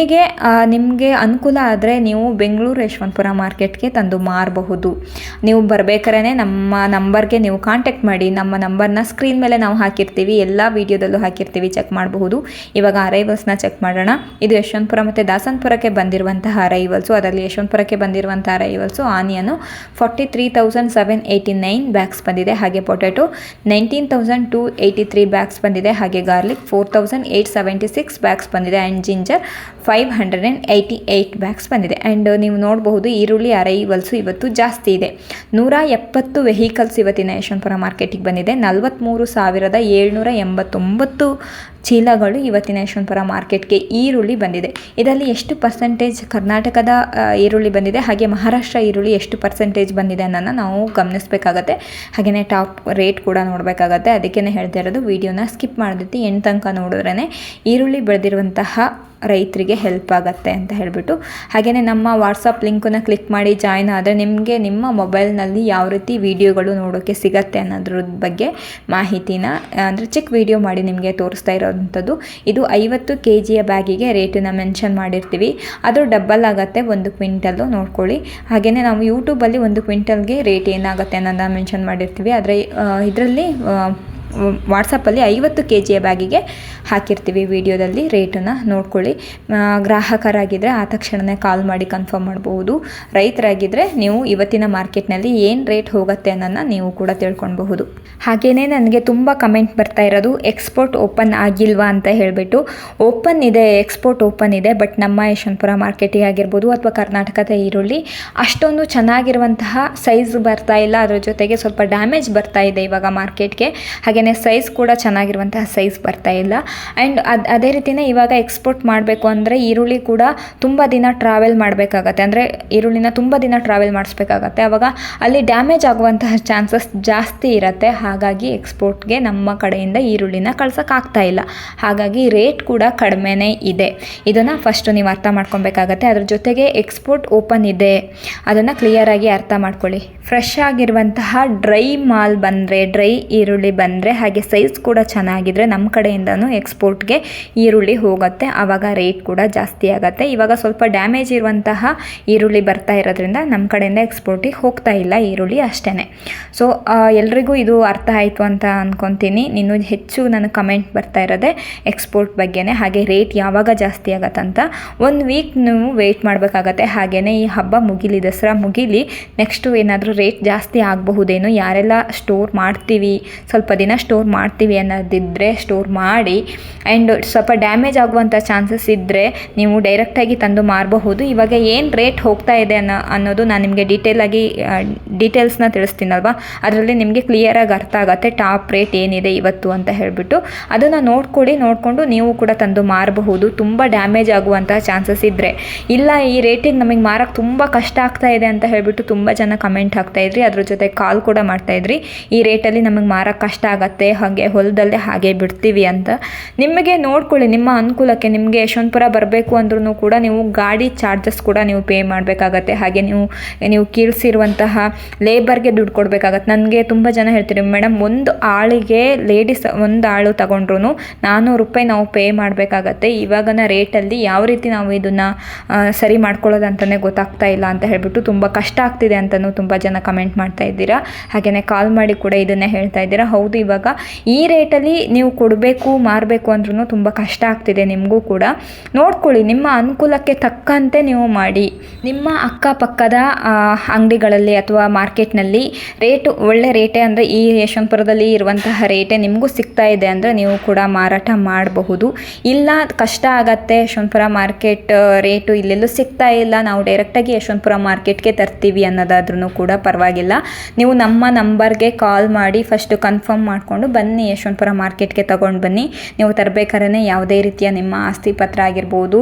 ನಿಮಗೆ ಅನುಕೂಲ ಆದರೆ ನೀವು ಬೆಂಗಳೂರು ಯಶವಂತಪುರ ಮಾರ್ಕೆಟ್ಗೆ ತಂದು ಮಾರಬಹುದು. ನೀವು ಬರಬೇಕಾದ್ರೆ ನಮ್ಮ ನಂಬರ್ಗೆ ನೀವು ಕಾಂಟ್ಯಾಕ್ಟ್ ಮಾಡಿ. ನಮ್ಮ ನಂಬರ್ನ ಸ್ಕ್ರೀನ್ ಮೇಲೆ ನಾವು ಹಾಕಿರ್ತೀವಿ, ಎಲ್ಲ ವೀಡಿಯೋದಲ್ಲೂ ಹಾಕಿರ್ತೀವಿ, ಚೆಕ್ ಮಾಡಬಹುದು. ಇವಾಗ ಅರೈವಲ್ಸ್ನ ಚೆಕ್ ಮಾಡೋಣ. ಇದು ಯಶವಂತಪುರ ಮತ್ತು ದಾಸನಪುರಕ್ಕೆ ಬಂದಿರುವಂತಹ ಅರೈವಲ್ಸು. ಅದರಲ್ಲಿ ಯಶವಂತಪುರಕ್ಕೆ ಬಂದಿರುವಂಥ ಅರೈವಲ್ಸು ಆನಿಯನು 43,789 ಬ್ಯಾಗ್ಸ್ ಬಂದಿದೆ. ಹಾಗೆ ಪೊಟ್ಯಾಟೊ 19,283 ಬ್ಯಾಗ್ಸ್ ಬಂದಿದೆ. ಹಾಗೆ ಗಾರ್ಲಿಕ್ 4,876 ಬ್ಯಾಗ್ಸ್ ಬಂದಿದೆ. ಆ್ಯಂಡ್ ಜಿಂಜರ್ 588 ಬ್ಯಾಗ್ಸ್ ಬಂದಿದೆ. ಆ್ಯಂಡ್ ನೀವು ನೋಡಬಹುದು ಈರುಳ್ಳಿ ಅರೈವಲ್ಸು ಇವತ್ತು ಜಾಸ್ತಿ ಇದೆ. 170 ವೆಹಿಕಲ್ಸ್ ಇವತ್ತಿನ ಯಶವಂತಪುರ ಮಾರ್ಕೆಟಿಗೆ ಬಂದಿದೆ. 43,789 ಚೀಲಗಳು ಇವತ್ತಿನ ಯಶವಂತಪುರ ಮಾರ್ಕೆಟ್ಗೆ ಈರುಳ್ಳಿ ಬಂದಿದೆ. ಇದರಲ್ಲಿ ಎಷ್ಟು ಪರ್ಸೆಂಟೇಜ್ ಕರ್ನಾಟಕದ ಈರುಳ್ಳಿ ಬಂದಿದೆ, ಹಾಗೆ ಮಹಾರಾಷ್ಟ್ರ ಈರುಳ್ಳಿ ಎಷ್ಟು ಪರ್ಸೆಂಟೇಜ್ ಬಂದಿದೆ ಅನ್ನೋದನ್ನು ನಾವು ಗಮನಿಸಬೇಕಾಗತ್ತೆ. ಹಾಗೆಯೇ ಟಾಪ್ ರೇಟ್ ಕೂಡ ನೋಡಬೇಕಾಗತ್ತೆ. ಅದಕ್ಕೇ ಹೇಳ್ತಾ ಇರೋದು, ವಿಡಿಯೋನ ಸ್ಕಿಪ್ ಮಾಡಿದ್ವಿ ಎಂಡ್ ತನಕ ನೋಡಿದ್ರೇ ಈರುಳ್ಳಿ ಬೆಳೆದಿರುವಂತಹ ರೈತರಿಗೆ ಹೆಲ್ಪ್ ಆಗುತ್ತೆ ಅಂತ ಹೇಳಿಬಿಟ್ಟು. ಹಾಗೆಯೇ ನಮ್ಮ ವಾಟ್ಸಪ್ ಲಿಂಕನ್ನು ಕ್ಲಿಕ್ ಮಾಡಿ ಜಾಯ್ನ್ ಆದರೆ ನಿಮಗೆ ನಿಮ್ಮ ಮೊಬೈಲ್ನಲ್ಲಿ ಯಾವ ರೀತಿ ವಿಡಿಯೋಗಳು ನೋಡೋಕ್ಕೆ ಸಿಗತ್ತೆ ಅನ್ನೋದ್ರ ಬಗ್ಗೆ ಮಾಹಿತಿನ ಅಂದರೆ ಚಿಕ್ಕ ವಿಡಿಯೋ ಮಾಡಿ ನಿಮಗೆ ತೋರಿಸ್ತಾ ಇರೋವಂಥದ್ದು. ಇದು 50 kg ಬ್ಯಾಗಿಗೆ ರೇಟನ್ನು ಮೆನ್ಷನ್ ಮಾಡಿರ್ತೀವಿ. ಅದು ಡಬಲ್ ಆಗುತ್ತೆ 1 ಕ್ವಿಂಟಲ್ಲು, ನೋಡ್ಕೊಳ್ಳಿ. ಹಾಗೆಯೇ ನಾವು ಯೂಟ್ಯೂಬಲ್ಲಿ 1 ಕ್ವಿಂಟಲ್ಗೆ ರೇಟ್ ಏನಾಗುತ್ತೆ ಅನ್ನೋದನ್ನ ಮೆನ್ಷನ್ ಮಾಡಿರ್ತೀವಿ. ಆದರೆ ಇದರಲ್ಲಿ ವಾಟ್ಸಪ್ಪಲ್ಲಿ 50 kg ಬ್ಯಾಗಿಗೆ ಹಾಕಿರ್ತೀವಿ ವಿಡಿಯೋದಲ್ಲಿ. ರೇಟನ್ನು ನೋಡ್ಕೊಳ್ಳಿ. ಗ್ರಾಹಕರಾಗಿದ್ದರೆ ಆ ತಕ್ಷಣವೇ ಕಾಲ್ ಮಾಡಿ ಕನ್ಫರ್ಮ್ ಮಾಡ್ಬೋದು. ರೈತರಾಗಿದ್ದರೆ ನೀವು ಇವತ್ತಿನ ಮಾರ್ಕೆಟ್ನಲ್ಲಿ ಏನು ರೇಟ್ ಹೋಗುತ್ತೆ ಅನ್ನೋದನ್ನ ನೀವು ಕೂಡ ತಿಳ್ಕೊಳ್ಬಹುದು. ಹಾಗೆಯೇ ನನಗೆ ತುಂಬ ಕಮೆಂಟ್ ಬರ್ತಾ ಇರೋದು, ಎಕ್ಸ್ಪೋರ್ಟ್ ಓಪನ್ ಆಗಿಲ್ವಾ ಅಂತ ಹೇಳಿಬಿಟ್ಟು. ಓಪನ್ ಇದೆ, ಎಕ್ಸ್ಪೋರ್ಟ್ ಓಪನ್ ಇದೆ. ಬಟ್ ನಮ್ಮ ಯಶವಂತಪುರ ಮಾರ್ಕೆಟಿಗೆ ಆಗಿರ್ಬೋದು ಅಥವಾ ಕರ್ನಾಟಕದ ಈರುಳ್ಳಿ ಅಷ್ಟೊಂದು ಚೆನ್ನಾಗಿರುವಂತಹ ಸೈಜ್ ಬರ್ತಾ ಇಲ್ಲ. ಅದರ ಜೊತೆಗೆ ಸ್ವಲ್ಪ ಡ್ಯಾಮೇಜ್ ಬರ್ತಾ ಇದೆ ಇವಾಗ ಮಾರ್ಕೆಟ್ಗೆ. ಹಾಗೆಯೇ ಸೈಜ್ ಕೂಡ ಚೆನ್ನಾಗಿರುವಂತಹ ಸೈಜ್ ಬರ್ತಾ ಇಲ್ಲ. ಆ್ಯಂಡ್ ಅದೇ ರೀತಿಯೇ ಇವಾಗ ಎಕ್ಸ್ಪೋರ್ಟ್ ಮಾಡಬೇಕು ಅಂದರೆ ಈರುಳ್ಳಿ ಕೂಡ ತುಂಬ ದಿನ ಟ್ರಾವೆಲ್ ಮಾಡಬೇಕಾಗತ್ತೆ. ಅಂದರೆ ಈರುಳ್ಳಿನ ತುಂಬ ದಿನ ಟ್ರಾವೆಲ್ ಮಾಡಿಸ್ಬೇಕಾಗತ್ತೆ. ಆವಾಗ ಅಲ್ಲಿ ಡ್ಯಾಮೇಜ್ ಆಗುವಂತಹ ಚಾನ್ಸಸ್ ಜಾಸ್ತಿ ಇರುತ್ತೆ. ಹಾಗಾಗಿ ಎಕ್ಸ್ಪೋರ್ಟ್ಗೆ ನಮ್ಮ ಕಡೆಯಿಂದ ಈರುಳ್ಳಿನ ಕಳ್ಸೋಕ್ಕಾಗ್ತಾ ಇಲ್ಲ. ಹಾಗಾಗಿ ರೇಟ್ ಕೂಡ ಕಡಿಮೆನೇ ಇದೆ. ಇದನ್ನು ಫಸ್ಟು ನೀವು ಅರ್ಥ ಮಾಡ್ಕೊಬೇಕಾಗತ್ತೆ. ಅದ್ರ ಜೊತೆಗೆ ಎಕ್ಸ್ಪೋರ್ಟ್ ಓಪನ್ ಇದೆ, ಅದನ್ನು ಕ್ಲಿಯರಾಗಿ ಅರ್ಥ ಮಾಡ್ಕೊಳ್ಳಿ. ಫ್ರೆಶ್ ಆಗಿರುವಂತಹ ಡ್ರೈ ಮಾಲ್ ಬಂದರೆ, ಡ್ರೈ ಈರುಳ್ಳಿ ಬಂದರೆ, ಹಾಗೆ ಸೈಜ್ ಕೂಡ ಚೆನ್ನಾಗಿದ್ರೆ ನಮ್ಮ ಕಡೆಯಿಂದನೂ ಎಕ್ಸ್ಪೋರ್ಟ್ಗೆ ಈರುಳ್ಳಿ ಹೋಗುತ್ತೆ. ಆವಾಗ ರೇಟ್ ಕೂಡ ಜಾಸ್ತಿ ಆಗುತ್ತೆ. ಇವಾಗ ಸ್ವಲ್ಪ ಡ್ಯಾಮೇಜ್ ಇರುವಂತಹ ಈರುಳ್ಳಿ ಬರ್ತಾ ಇರೋದ್ರಿಂದ ನಮ್ಮ ಕಡೆಯಿಂದ ಎಕ್ಸ್ಪೋರ್ಟಿಗೆ ಹೋಗ್ತಾ ಇಲ್ಲ ಈರುಳ್ಳಿ ಅಷ್ಟೇ. ಸೊ ಎಲ್ರಿಗೂ ಇದು ಅರ್ಥ ಆಯಿತು ಅಂತ ಅಂದ್ಕೊತೀನಿ. ಇನ್ನೂ ಹೆಚ್ಚು ನನಗೆ ಕಮೆಂಟ್ ಬರ್ತಾ ಇರೋದೆ ಎಕ್ಸ್ಪೋರ್ಟ್ ಬಗ್ಗೆನೇ. ಹಾಗೆ ರೇಟ್ ಯಾವಾಗ ಜಾಸ್ತಿ ಆಗತ್ತಂತ 1 ವೀಕ್ ನೀವು ವೆಯ್ಟ್ ಮಾಡಬೇಕಾಗತ್ತೆ. ಹಾಗೆಯೇ ಈ ಹಬ್ಬ ಮುಗಿಲಿ, ದಸರಾ ಮುಗಿಲಿ, ನೆಕ್ಸ್ಟು ಏನಾದರೂ ರೇಟ್ ಜಾಸ್ತಿ ಆಗಬಹುದೇನೋ. ಯಾರೆಲ್ಲ ಸ್ಟೋರ್ ಮಾಡ್ತೀವಿ, ಸ್ವಲ್ಪ ದಿನ ಸ್ಟೋರ್ ಮಾಡ್ತೀವಿ ಅನ್ನೋದಿದ್ದರೆ ಸ್ಟೋರ್ ಮಾಡಿ. ಆ್ಯಂಡ್ ಸ್ವಲ್ಪ ಡ್ಯಾಮೇಜ್ ಆಗುವಂಥ ಚಾನ್ಸಸ್ ಇದ್ದರೆ ನೀವು ಡೈರೆಕ್ಟಾಗಿ ತಂದು ಮಾರಬಹುದು. ಇವಾಗ ಏನು ರೇಟ್ ಹೋಗ್ತಾ ಇದೆ ಅನ್ನೋದು ನಾನು ನಿಮಗೆ ಡೀಟೇಲ್ಸ್ನ ತಿಳಿಸ್ತೀನಲ್ವ, ಅದರಲ್ಲಿ ನಿಮಗೆ ಕ್ಲಿಯರಾಗಿ ಅರ್ಥ ಆಗುತ್ತೆ ಟಾಪ್ ರೇಟ್ ಏನಿದೆ ಇವತ್ತು ಅಂತ ಹೇಳಿಬಿಟ್ಟು. ಅದನ್ನು ನೋಡಿಕೊಂಡು ನೀವು ಕೂಡ ತಂದು ಮಾರಬಹುದು. ತುಂಬ ಡ್ಯಾಮೇಜ್ ಆಗುವಂಥ ಚಾನ್ಸಸ್ ಇದ್ದರೆ. ಇಲ್ಲ ಈ ರೇಟಿಗೆ ನಮಗೆ ಮಾರಕ್ಕೆ ತುಂಬ ಕಷ್ಟ ಆಗ್ತಾ ಇದೆ ಅಂತ ಹೇಳಿಬಿಟ್ಟು ತುಂಬ ಜನ ಕಮೆಂಟ್ ಹಾಕ್ತಾಯಿದ್ರಿ. ಅದ್ರ ಜೊತೆ ಕಾಲ್ ಕೂಡ ಮಾಡ್ತಾಯಿದ್ರಿ, ಈ ರೇಟಲ್ಲಿ ನಮಗೆ ಮಾರಕ್ಕೆ ಕಷ್ಟ ಆಗುತ್ತೆ, ಹಾಗೆ ಹೊಲದಲ್ಲೇ ಹಾಗೆ ಬಿಡ್ತೀವಿ ಅಂತ. ನಿಮಗೆ ನೋಡ್ಕೊಳ್ಳಿ, ನಿಮ್ಮ ಅನುಕೂಲಕ್ಕೆ. ನಿಮಗೆ ಯಶವಂತಪುರ ಬರಬೇಕು ಅಂದ್ರೂ ಕೂಡ ನೀವು ಗಾಡಿ ಚಾರ್ಜಸ್ ಕೂಡ ನೀವು ಪೇ ಮಾಡಬೇಕಾಗತ್ತೆ. ಹಾಗೆ ನೀವು ಕೀಳ್ಸಿರುವಂತಹ ಲೇಬರ್ಗೆ ದುಡ್ಡು ಕೊಡಬೇಕಾಗತ್ತೆ. ನನಗೆ ತುಂಬ ಜನ ಹೇಳ್ತೀರಿ, ಮೇಡಮ್ ಒಂದು ಆಳಿಗೆ ಲೇಡೀಸ್ ಒಂದು ಆಳು ತಗೊಂಡ್ರು 400 ರೂಪಾಯಿ ನಾವು ಪೇ ಮಾಡಬೇಕಾಗತ್ತೆ. ಇವಾಗಿನ ರೇಟಲ್ಲಿ ಯಾವ ರೀತಿ ನಾವು ಇದನ್ನು ಸರಿ ಮಾಡ್ಕೊಳ್ಳೋದಂತಲೇ ಗೊತ್ತಾಗ್ತಾ ಇಲ್ಲ ಅಂತ ಹೇಳಿಬಿಟ್ಟು ತುಂಬ ಕಷ್ಟ ಆಗ್ತಿದೆ ಅಂತಲೂ ತುಂಬ ಜನ ಕಮೆಂಟ್ ಮಾಡ್ತಾ ಇದ್ದೀರಾ. ಹಾಗೆಯೇ ಕಾಲ್ ಮಾಡಿ ಕೂಡ ಇದನ್ನೇ ಹೇಳ್ತಾ ಇದ್ದೀರಾ. ಹೌದು, ಇವಾಗ ಈ ರೇಟಲ್ಲಿ ನೀವು ಕೊಡಬೇಕು ಮಾರಬೇಕು ಅಂದ್ರೂ ತುಂಬ ಕಷ್ಟ ಆಗ್ತಿದೆ ನಿಮಗೂ ಕೂಡ. ನೋಡ್ಕೊಳ್ಳಿ, ನಿಮ್ಮ ಅನುಕೂಲಕ್ಕೆ ತಕ್ಕಂತೆ ನೀವು ಮಾಡಿ. ನಿಮ್ಮ ಅಕ್ಕಪಕ್ಕದ ಅಂಗಡಿಗಳಲ್ಲಿ ಅಥವಾ ಮಾರ್ಕೆಟ್ನಲ್ಲಿ ರೇಟು ಒಳ್ಳೆ ರೇಟೇ ಅಂದರೆ ಈ ಯಶವಂತಪುರದಲ್ಲಿ ಇರುವಂತಹ ರೇಟೇ ನಿಮಗೂ ಸಿಗ್ತಾ ಇದೆ ಅಂದರೆ ನೀವು ಕೂಡ ಮಾರಾಟ ಮಾಡಬಹುದು. ಇಲ್ಲ ಕಷ್ಟ ಆಗತ್ತೆ, ಯಶವಂತಪುರ ಮಾರ್ಕೆಟ್ ರೇಟು ಇಲ್ಲೆಲ್ಲೂ ಸಿಗ್ತಾ ಇಲ್ಲ, ನಾವು ಡೈರೆಕ್ಟಾಗಿ ಯಶವಂತಪುರ ಮಾರ್ಕೆಟ್ಗೆ ತರ್ತೀವಿ ಅನ್ನೋದಾದ್ರೂ ಕೂಡ ಪರವಾಗಿಲ್ಲ. ನೀವು ನಮ್ಮ ನಂಬರ್ಗೆ ಕಾಲ್ ಮಾಡಿ ಫಸ್ಟು ಕನ್ಫರ್ಮ್ ಮಾಡಿಕೊಂಡು ಬನ್ನಿ, ಯಶವಂತಪುರ ಮಾರ್ಕೆಟ್ಗೆ ತಗೊಂಡು ಬನ್ನಿ. ನೀವು ತರಬೇಕಾದ್ರೆ ಯಾವುದೇ ರೀತಿಯ ನಿಮ್ಮ ಆಸ್ತಿ ಪತ್ರ ಆಗಿರ್ಬೋದು,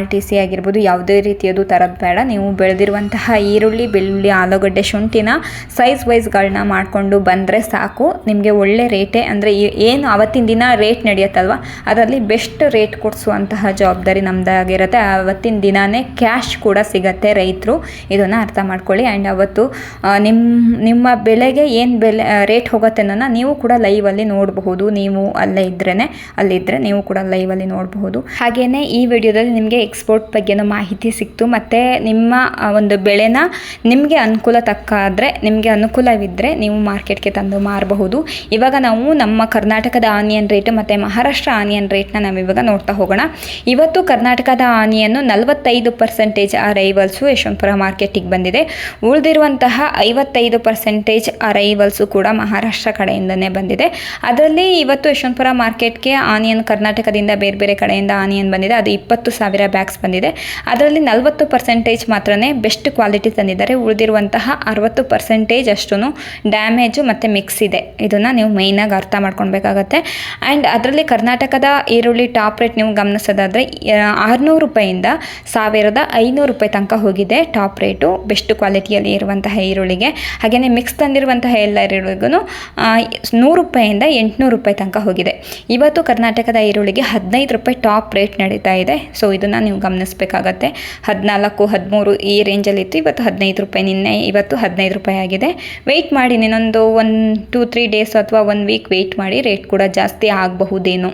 RTC ಆಗಿರ್ಬೋದು, ಯಾವುದೇ ರೀತಿಯದು ತರೋದು ಬೇಡ. ನೀವು ಬೆಳೆದಿರುವಂತಹ ಈರುಳ್ಳಿ, ಬೆಳ್ಳುಳ್ಳಿ, ಆಲೂಗಡ್ಡೆ, ಶುಂಠಿನ ಸೈಜ್ ವೈಸ್ಗಳನ್ನ ಮಾಡಿಕೊಂಡು ಬಂದರೆ ಸಾಕು. ನಿಮಗೆ ಒಳ್ಳೆ ರೇಟೇ ಅಂದರೆ ಏನು ಅವತ್ತಿನ ದಿನ ರೇಟ್ ನಡೆಯುತ್ತಲ್ವ, ಅದರಲ್ಲಿ ಬೆಸ್ಟ್ ರೇಟ್ ಕೊಡಿಸುವಂತಹ ಜವಾಬ್ದಾರಿ ನಮ್ಮದಾಗಿರುತ್ತೆ. ಅವತ್ತಿನ ದಿನವೇ ಕ್ಯಾಶ್ ಕೂಡ ಸಿಗುತ್ತೆ. ರೈತರು ಇದನ್ನು ಅರ್ಥ ಮಾಡ್ಕೊಳ್ಳಿ. ಆ್ಯಂಡ್ ಅವತ್ತು ನಿಮ್ಮ ಬೆಳೆಗೆ ಏನು ರೇಟ್ ಹೋಗುತ್ತೆ ಅನ್ನೋದನ್ನ ನೀವು ಕೂಡ ಲೈವಲ್ಲಿ ನೋಡಬಹುದು. ನೀವು ಅಲ್ಲಿದ್ದರೆ ನೀವು ಕೂಡ ಲೈವಲ್ಲಿ ನೋಡಬಹುದು. ಹಾಗೆಯೇ ಈ ವಿಡಿಯೋದಲ್ಲಿ ನಿಮಗೆ ಎಕ್ಸ್ಪೋರ್ಟ್ ಬಗ್ಗೆನೂ ಮಾಹಿತಿ ಸಿಕ್ತು, ಮತ್ತು ನಿಮ್ಮ ಒಂದು ಬೆಳೆನ ನಿಮಗೆ ನಿಮಗೆ ಅನುಕೂಲವಿದ್ದರೆ ನೀವು ಮಾರ್ಕೆಟ್ಗೆ ತಂದು ಮಾರಬಹುದು. ಇವಾಗ ನಾವು ನಮ್ಮ ಕರ್ನಾಟಕದ ಆನಿಯನ್ ರೇಟ್ ಮತ್ತು ಮಹಾರಾಷ್ಟ್ರ ಆನಿಯನ್ ರೇಟ್ನ ನಾವಿವಾಗ ನೋಡ್ತಾ ಹೋಗೋಣ. ಇವತ್ತು ಕರ್ನಾಟಕದ ಆನಿಯನ್ನು 45% ಅರೈವಲ್ಸು ಯಶವಂತಪುರ ಮಾರ್ಕೆಟಿಗೆ ಬಂದಿದೆ. ಉಳಿದಿರುವಂತಹ 55% ಅರೈವಲ್ಸು ಕೂಡ ಮಹಾರಾಷ್ಟ್ರ ಕಡೆಯಿಂದನೇ ಬಂದಿದೆ. ಅದರಲ್ಲಿ ಇವತ್ತು ಯಶವಂತಪುರ ಮಾರ್ಕೆಟ್ಗೆ ಆನಿಯನ್ ಕರ್ನಾಟಕದಿಂದ ಬೇರೆ ಕಡೆಯಿಂದ ಆನಿಯನ್ ಬಂದಿದೆ. ಅದು 20,000 ಬ್ಯಾಗ್ಸ್ ಬಂದಿದೆ. ಅದರಲ್ಲಿ 40% ಮಾತ್ರನೇ ಬೆಸ್ಟ್ ಕ್ವಾಲಿಟಿ ತಂದಿದ್ದಾರೆ. ಉಳಿದಿರುವಂತಹ 60% ಅಷ್ಟು ಡ್ಯಾಮೇಜು ಮತ್ತು ಮಿಕ್ಸ್ ಇದೆ. ಇದನ್ನು ನೀವು ಮೈನಾಗಿ ಅರ್ಥ ಮಾಡ್ಕೊಳ್ಬೇಕಾಗತ್ತೆ. ಆ್ಯಂಡ್ ಅದರಲ್ಲಿ ಕರ್ನಾಟಕದ ಈರುಳ್ಳಿ ಟಾಪ್ ರೇಟ್ ನೀವು ಗಮನಿಸೋದಾದರೆ 600 ರೂಪಾಯಿಂದ 1,500 ರೂಪಾಯಿ ತನಕ ಹೋಗಿದೆ ಟಾಪ್ ರೇಟು ಬೆಸ್ಟ್ ಕ್ವಾಲಿಟಿಯಲ್ಲಿ ಇರುವಂತಹ ಈರುಳ್ಳಿಗೆ. ಹಾಗೆಯೇ ಮಿಕ್ಸ್ ತಂದಿರುವಂತಹ ಎಲ್ಲ ಈರುಳ್ಳಿಗೂ 100 ರೂಪಾಯಿಂದ 800 ರೂಪಾಯಿ ತನಕ ಹೋಗಿದೆ. ಇವತ್ತು ಕರ್ನಾಟಕದ ಈರುಳ್ಳಿಗೆ 15 ರೂಪಾಯಿ ಟಾಪ್ ರೇಟ್ ನಡೀತಾ ಇದೆ. ಸೊ ಇದನ್ನು ನೀವು ಗಮನಿಸಬೇಕಾಗತ್ತೆ. 14, 13 ಈ ರೇಂಜಲ್ಲಿ ಇತ್ತು. ಇವತ್ತು 15 ರೂಪಾಯಿ, ಇವತ್ತು 15 ರೂಪಾಯಿ ಆಗಿದೆ. ವೆಯ್ಟ್ ಮಾಡಿ, ಇನ್ನೊಂದು 1-2-3 ಡೇಸ್ ಅಥವಾ 1 ವೀಕ್ ವೆಯ್ಟ್ ಮಾಡಿ, ರೇಟ್ ಕೂಡ ಜಾಸ್ತಿ ಆಗಬಹುದೇನೋ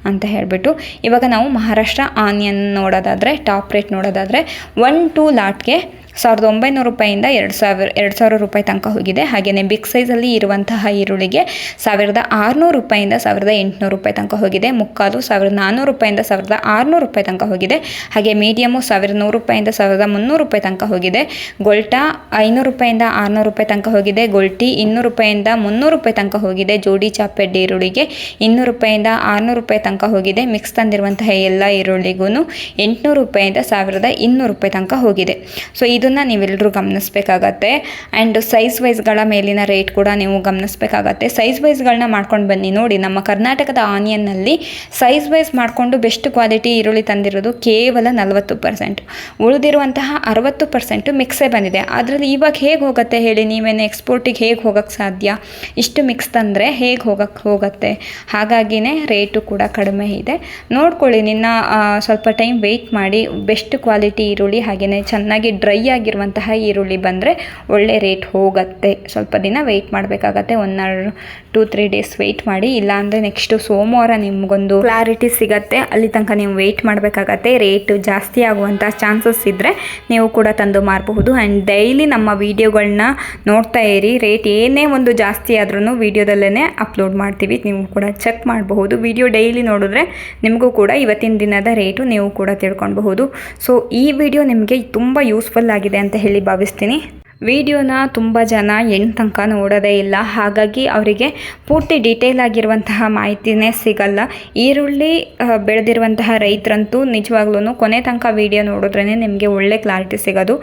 ಅಂತ ಹೇಳಿಬಿಟ್ಟು. ಇವಾಗ ನಾವು ಮಹಾರಾಷ್ಟ್ರ ಆನಿಯನ್ ನೋಡೋದಾದರೆ ಟಾಪ್ ರೇಟ್ ನೋಡೋದಾದರೆ 1-2 ಲಾಟ್ಗೆ 1,900 ರೂಪಾಯಿಂದ 2,000 ರೂಪಾಯಿ ತನಕ ಹೋಗಿದೆ. ಹಾಗೆಯೇ ಬಿಗ್ ಸೈಜಲ್ಲಿ ಇರುವಂತಹ ಈರುಳ್ಳಿಗೆ 1,600 ರೂಪಾಯಿಂದ 1,800 ರೂಪಾಯಿ ತನಕ ಹೋಗಿದೆ. ಮುಕ್ಕಾಲು 1,400 ರೂಪಾಯಿಂದ 1,600 ರೂಪಾಯಿ ತನಕ ಹೋಗಿದೆ. ಹಾಗೆ ಮೀಡಿಯಮು 1,100 ರೂಪಾಯಿಂದ 1,300 ರೂಪಾಯಿ ತನಕ ಹೋಗಿದೆ. ಗೊಲ್ಟಾ 500 ರೂಪಾಯಿಂದ 600 ರೂಪಾಯಿ ತನಕ ಹೋಗಿದೆ. ಗೊಲ್ಟಿ 200 ರೂಪಾಯಿಂದ 300 ರೂಪಾಯಿ ತನಕ ಹೋಗಿದೆ. ಜೋಡಿ ಚಾಪೆಡ್ ಈರುಳ್ಳಿಗೆ 200 ರೂಪಾಯಿಂದ 600 ರೂಪಾಯಿ ತನಕ ಹೋಗಿದೆ. ಮಿಕ್ಸ್ ತಂದಿರುವಂತಹ ಎಲ್ಲ ಈರುಳ್ಳಿಗೂ 800 ರೂಪಾಯಿಂದ 1,200 ರೂಪಾಯಿ ತನಕ ಹೋಗಿದೆ. ಸೊ ಇದನ್ನು ನೀವೆಲ್ಲರೂ ಗಮನಿಸಬೇಕಾಗತ್ತೆ. ಆ್ಯಂಡ್ ಸೈಜ್ ವೈಸ್ಗಳ ಮೇಲಿನ ರೇಟ್ ಕೂಡ ನೀವು ಗಮನಿಸಬೇಕಾಗತ್ತೆ. ಸೈಜ್ ವೈಸ್ಗಳನ್ನ ಮಾಡ್ಕೊಂಡು ಬನ್ನಿ. ನೋಡಿ, ನಮ್ಮ ಕರ್ನಾಟಕದ ಆನಿಯನ್ನಲ್ಲಿ ಸೈಜ್ ವೈಸ್ ಮಾಡಿಕೊಂಡು ಬೆಸ್ಟ್ ಕ್ವಾಲಿಟಿ ಈರುಳ್ಳಿ ತಂದಿರೋದು ಕೇವಲ 40%. ಉಳಿದಿರುವಂತಹ 60% ಮಿಕ್ಸೇ ಬಂದಿದೆ. ಅದರಲ್ಲಿ ಇವಾಗ ಹೇಗೆ ಹೋಗುತ್ತೆ ಹೇಳಿ? ನೀವೇನು ಎಕ್ಸ್ಪೋರ್ಟಿಗೆ ಹೇಗೆ ಹೋಗೋಕ್ಕೆ ಸಾಧ್ಯ? ಇಷ್ಟು ಮಿಕ್ಸ್ ತಂದರೆ ಹೇಗೆ ಹೋಗುತ್ತೆ? ಹಾಗಾಗಿನೇ ರೇಟು ಕೂಡ ಕಡಿಮೆ ಇದೆ. ನೋಡ್ಕೊಳ್ಳಿ, ಸ್ವಲ್ಪ ಟೈಮ್ ವೆಯ್ಟ್ ಮಾಡಿ. ಬೆಸ್ಟ್ ಕ್ವಾಲಿಟಿ ಈರುಳ್ಳಿ ಹಾಗೆಯೇ ಚೆನ್ನಾಗಿ ಡ್ರೈ ಆಗಿರುವಂತಹ ಈರುಳ್ಳಿ ಬಂದರೆ ಒಳ್ಳೆ ರೇಟ್ ಹೋಗುತ್ತೆ. ಸ್ವಲ್ಪ ದಿನ ವೆಯ್ಟ್ ಮಾಡಬೇಕಾಗತ್ತೆ. 1-2-3 ಡೇಸ್ ವೆಯ್ಟ್ ಮಾಡಿ. ಇಲ್ಲಾಂದರೆ ನೆಕ್ಸ್ಟು ಸೋಮವಾರ ನಿಮಗೊಂದು ಕ್ಲಾರಿಟಿ ಸಿಗತ್ತೆ. ಅಲ್ಲಿ ತನಕ ನೀವು ವೆಯ್ಟ್ ಮಾಡಬೇಕಾಗತ್ತೆ. ರೇಟು ಜಾಸ್ತಿ ಆಗುವಂಥ ಚಾನ್ಸಸ್ ಇದ್ದರೆ ನೀವು ಕೂಡ ತಂದು ಮಾರಬಹುದು. ಆ್ಯಂಡ್ ಡೈಲಿ ನಮ್ಮ ವೀಡಿಯೋಗಳನ್ನ ನೋಡ್ತಾ ಇರಿ. ರೇಟ್ ಏನೇ ಒಂದು ಜಾಸ್ತಿ ಆದ್ರೂ ವೀಡಿಯೋದಲ್ಲೇ ಅಪ್ಲೋಡ್ ಮಾಡ್ತೀವಿ. ನೀವು ಕೂಡ ಚೆಕ್ ಮಾಡಬಹುದು. ವಿಡಿಯೋ ಡೈಲಿ ನೋಡಿದ್ರೆ ನಿಮಗೂ ಕೂಡ ಇವತ್ತಿನ ದಿನದ ರೇಟು ನೀವು ಕೂಡ ತಿಳ್ಕೊಳ್ಬಹುದು. ಸೊ ಈ ವಿಡಿಯೋ ನಿಮಗೆ ತುಂಬ ಯೂಸ್ಫುಲ್ ಆಗಿದೆ ಅಂತ ಹೇಳಿ ಭಾವಿಸ್ತೀನಿ. ವಿಡಿಯೋನ ತುಂಬ ಜನ ಎಂಡ್ ತನಕ ನೋಡೋದೇ ಇಲ್ಲ. ಹಾಗಾಗಿ ಅವರಿಗೆ ಪೂರ್ತಿ ಡೀಟೇಲ್ ಆಗಿರುವಂತಹ ಮಾಹಿತಿನೇ ಸಿಗಲ್ಲ. ಈರುಳ್ಳಿ ಬೆಳೆದಿರುವಂತಹ ರೈತರಂತೂ ನಿಜವಾಗ್ಲೂ ಕೊನೆ ತನಕ ವಿಡಿಯೋ ನೋಡಿದ್ರೇ ನಿಮಗೆ ಒಳ್ಳೆ ಕ್ಲಾರಿಟಿ ಸಿಗೋದು.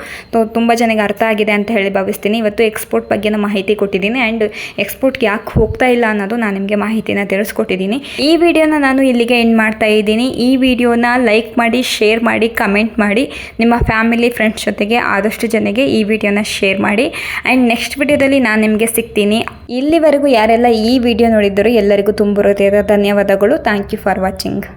ತುಂಬ ಜನಕ್ಕೆ ಅರ್ಥ ಆಗಿದೆ ಅಂತ ಹೇಳಿ ಭಾವಿಸ್ತೀನಿ. ಇವತ್ತು ಎಕ್ಸ್ಪೋರ್ಟ್ ಬಗ್ಗೆ ಮಾಹಿತಿ ಕೊಟ್ಟಿದ್ದೀನಿ. ಆ್ಯಂಡ್ ಎಕ್ಸ್ಪೋರ್ಟ್ಗೆ ಯಾಕೆ ಹೋಗ್ತಾ ಇಲ್ಲ ಅನ್ನೋದು ನಾನು ನಿಮಗೆ ಮಾಹಿತಿನ ತಿಳಿಸ್ಕೊಟ್ಟಿದ್ದೀನಿ. ಈ ವಿಡಿಯೋನ ನಾನು ಇಲ್ಲಿಗೆ ಎಂಡ್ ಮಾಡ್ತಾ ಇದ್ದೀನಿ. ಈ ವಿಡಿಯೋನ ಲೈಕ್ ಮಾಡಿ, ಶೇರ್ ಮಾಡಿ, ಕಮೆಂಟ್ ಮಾಡಿ. ನಿಮ್ಮ ಫ್ಯಾಮಿಲಿ ಫ್ರೆಂಡ್ಸ್ ಜೊತೆಗೆ ಆದಷ್ಟು ಜನಕ್ಕೆ ಈ ವಿಡಿಯೋನ ಶೇರ್ ಮಾಡಿ. ಆ್ಯಂಡ್ ನೆಕ್ಸ್ಟ್ ವಿಡಿಯೋದಲ್ಲಿ ನಾನು ನಿಮಗೆ ಸಿಗ್ತೀನಿ. ಇಲ್ಲಿವರೆಗೂ ಯಾರೆಲ್ಲ ಈ ವಿಡಿಯೋ ನೋಡಿದ್ದರೂ ಎಲ್ಲರಿಗೂ ತುಂಬ ಹೃದಯದ ಧನ್ಯವಾದಗಳು. Thank you for watching.